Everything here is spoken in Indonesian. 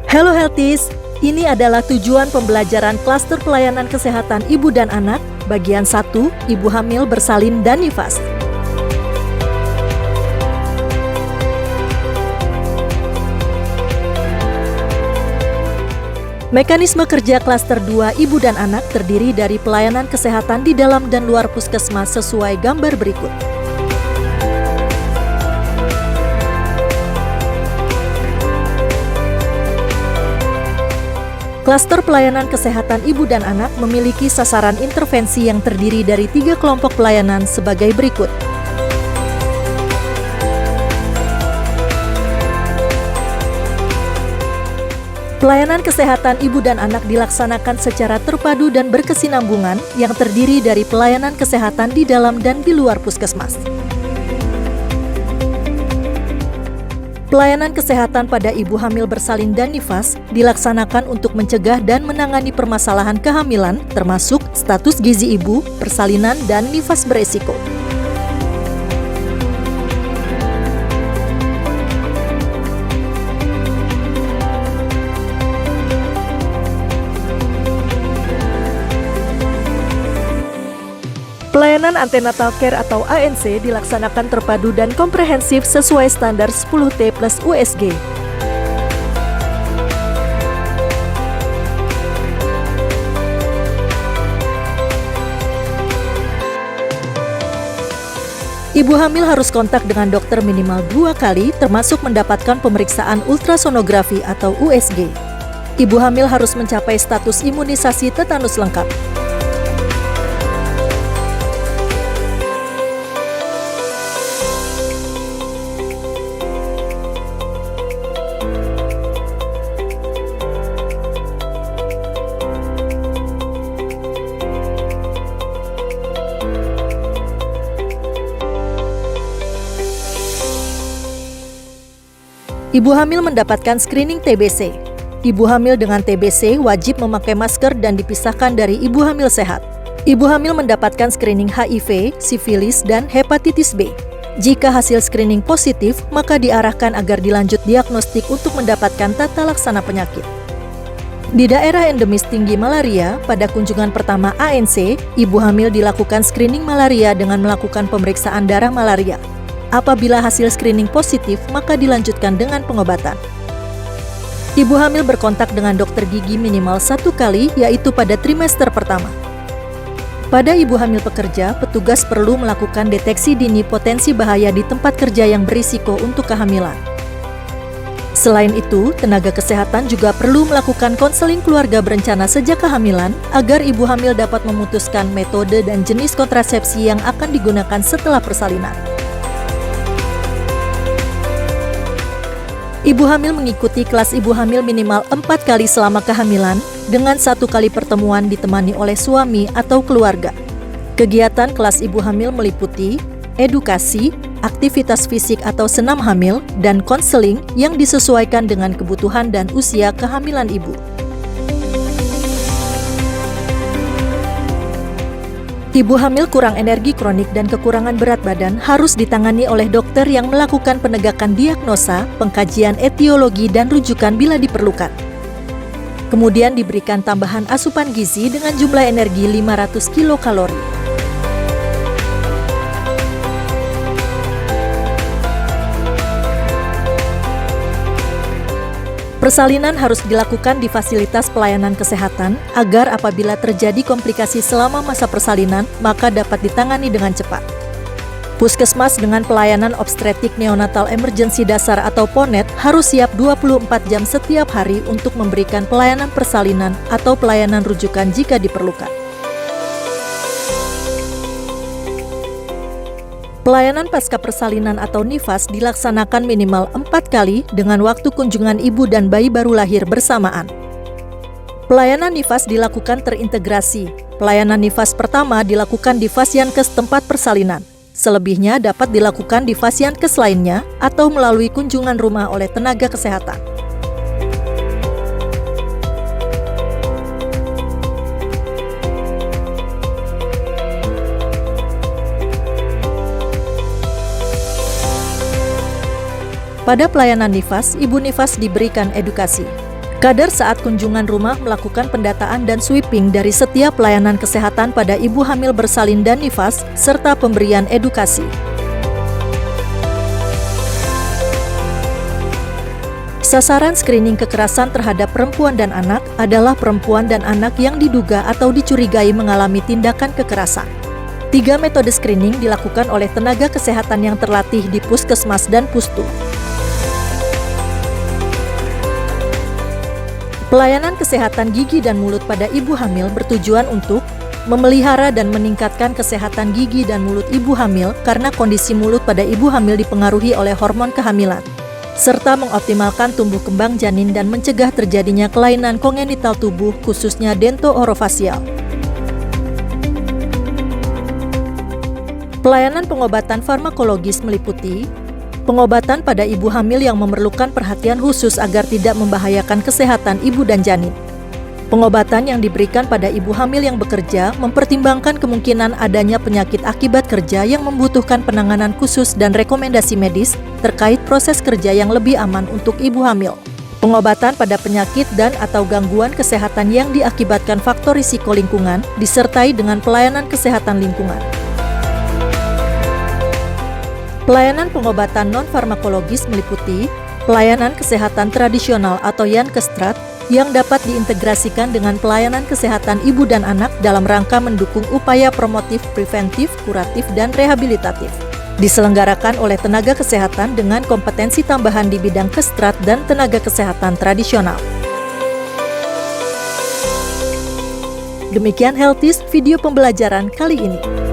Hello Healthies, ini adalah tujuan pembelajaran klaster pelayanan kesehatan ibu dan anak, bagian 1, ibu hamil bersalin dan nifas. Mekanisme kerja klaster 2 ibu dan anak terdiri dari pelayanan kesehatan di dalam dan luar puskesmas sesuai gambar berikut. Klaster pelayanan kesehatan ibu dan anak memiliki sasaran intervensi yang terdiri dari 3 kelompok pelayanan sebagai berikut. Pelayanan kesehatan ibu dan anak dilaksanakan secara terpadu dan berkesinambungan yang terdiri dari pelayanan kesehatan di dalam dan di luar puskesmas. Pelayanan kesehatan pada ibu hamil bersalin dan nifas dilaksanakan untuk mencegah dan menangani permasalahan kehamilan termasuk status gizi ibu, persalinan, dan nifas beresiko. Pelayanan antenatal care atau ANC dilaksanakan terpadu dan komprehensif sesuai standar 10T plus USG. Ibu hamil harus kontak dengan dokter minimal 2 kali termasuk mendapatkan pemeriksaan ultrasonografi atau USG. Ibu hamil harus mencapai status imunisasi tetanus lengkap. Ibu hamil mendapatkan screening TBC. Ibu hamil dengan TBC wajib memakai masker dan dipisahkan dari ibu hamil sehat. Ibu hamil mendapatkan screening HIV, sifilis, dan hepatitis B. Jika hasil screening positif, maka diarahkan agar dilanjut diagnostik untuk mendapatkan tata laksana penyakit. Di daerah endemis tinggi malaria, pada kunjungan pertama ANC, ibu hamil dilakukan screening malaria dengan melakukan pemeriksaan darah malaria. Apabila hasil screening positif, maka dilanjutkan dengan pengobatan. Ibu hamil berkontak dengan dokter gigi minimal 1 kali, yaitu pada trimester pertama. Pada ibu hamil pekerja, petugas perlu melakukan deteksi dini potensi bahaya di tempat kerja yang berisiko untuk kehamilan. Selain itu, tenaga kesehatan juga perlu melakukan konseling keluarga berencana sejak kehamilan agar ibu hamil dapat memutuskan metode dan jenis kontrasepsi yang akan digunakan setelah persalinan. Ibu hamil mengikuti kelas ibu hamil minimal 4 kali selama kehamilan dengan 1 kali pertemuan ditemani oleh suami atau keluarga. Kegiatan kelas ibu hamil meliputi edukasi, aktivitas fisik atau senam hamil, dan konseling yang disesuaikan dengan kebutuhan dan usia kehamilan ibu. Ibu hamil kurang energi kronik dan kekurangan berat badan harus ditangani oleh dokter yang melakukan penegakan diagnosa, pengkajian etiologi, dan rujukan bila diperlukan. Kemudian diberikan tambahan asupan gizi dengan jumlah energi 500 kilokalori. Persalinan harus dilakukan di fasilitas pelayanan kesehatan agar apabila terjadi komplikasi selama masa persalinan, maka dapat ditangani dengan cepat. Puskesmas dengan pelayanan obstetrik neonatal emergency dasar atau PONET harus siap 24 jam setiap hari untuk memberikan pelayanan persalinan atau pelayanan rujukan jika diperlukan. Pelayanan pasca persalinan atau nifas dilaksanakan minimal 4 kali dengan waktu kunjungan ibu dan bayi baru lahir bersamaan. Pelayanan nifas dilakukan terintegrasi. Pelayanan nifas pertama dilakukan di Fasyankes tempat persalinan. Selebihnya dapat dilakukan di Fasyankes lainnya atau melalui kunjungan rumah oleh tenaga kesehatan. Pada pelayanan nifas, ibu nifas diberikan edukasi. Kader saat kunjungan rumah melakukan pendataan dan sweeping dari setiap pelayanan kesehatan pada ibu hamil bersalin dan nifas, serta pemberian edukasi. Sasaran screening kekerasan terhadap perempuan dan anak adalah perempuan dan anak yang diduga atau dicurigai mengalami tindakan kekerasan. 3 metode screening dilakukan oleh tenaga kesehatan yang terlatih di Puskesmas dan Pustu. Pelayanan kesehatan gigi dan mulut pada ibu hamil bertujuan untuk memelihara dan meningkatkan kesehatan gigi dan mulut ibu hamil karena kondisi mulut pada ibu hamil dipengaruhi oleh hormon kehamilan, serta mengoptimalkan tumbuh kembang janin dan mencegah terjadinya kelainan kongenital tubuh khususnya dento-orofasial. Pelayanan pengobatan farmakologis meliputi pengobatan pada ibu hamil yang memerlukan perhatian khusus agar tidak membahayakan kesehatan ibu dan janin. Pengobatan yang diberikan pada ibu hamil yang bekerja mempertimbangkan kemungkinan adanya penyakit akibat kerja yang membutuhkan penanganan khusus dan rekomendasi medis terkait proses kerja yang lebih aman untuk ibu hamil. Pengobatan pada penyakit dan atau gangguan kesehatan yang diakibatkan faktor risiko lingkungan disertai dengan pelayanan kesehatan lingkungan. Pelayanan pengobatan non-farmakologis meliputi pelayanan kesehatan tradisional atau Yankestrat yang dapat diintegrasikan dengan pelayanan kesehatan ibu dan anak dalam rangka mendukung upaya promotif, preventif, kuratif, dan rehabilitatif. Diselenggarakan oleh tenaga kesehatan dengan kompetensi tambahan di bidang kestrat dan tenaga kesehatan tradisional. Demikian Healthies video pembelajaran kali ini.